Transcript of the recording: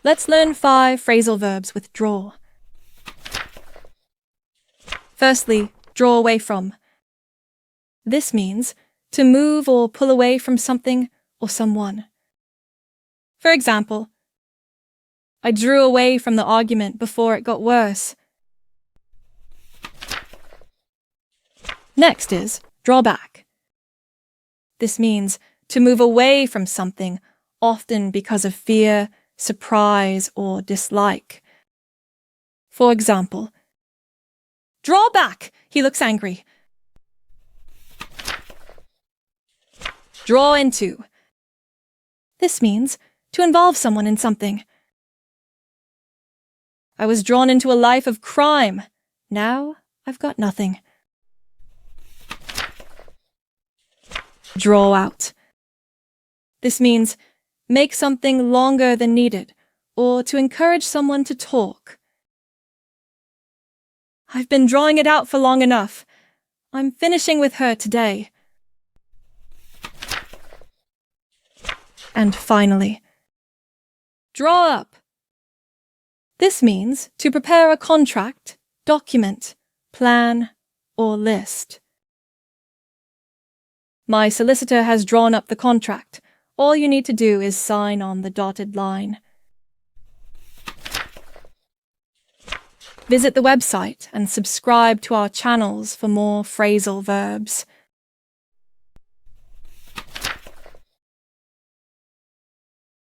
Let's learn 5 phrasal verbs with draw. Firstly, draw away from. This means to move or pull away from something or someone. For example, I drew away from the argument before it got worse. Next is draw back. This means to move away from something, often because of fear, surprise, or dislike. For example, draw back, he looks angry. Draw into. This means to involve someone in something. I was drawn into a life of crime. Now I've got nothing. Draw out. This means make something longer than needed, or to encourage someone to talk. I've been drawing it out for long enough. I'm finishing with her today. And finally, draw up. This means to prepare a contract, document, plan, or list. My solicitor has drawn up the contract. All you need to do is sign on the dotted line. Visit the website and subscribe to our channels for more phrasal verbs.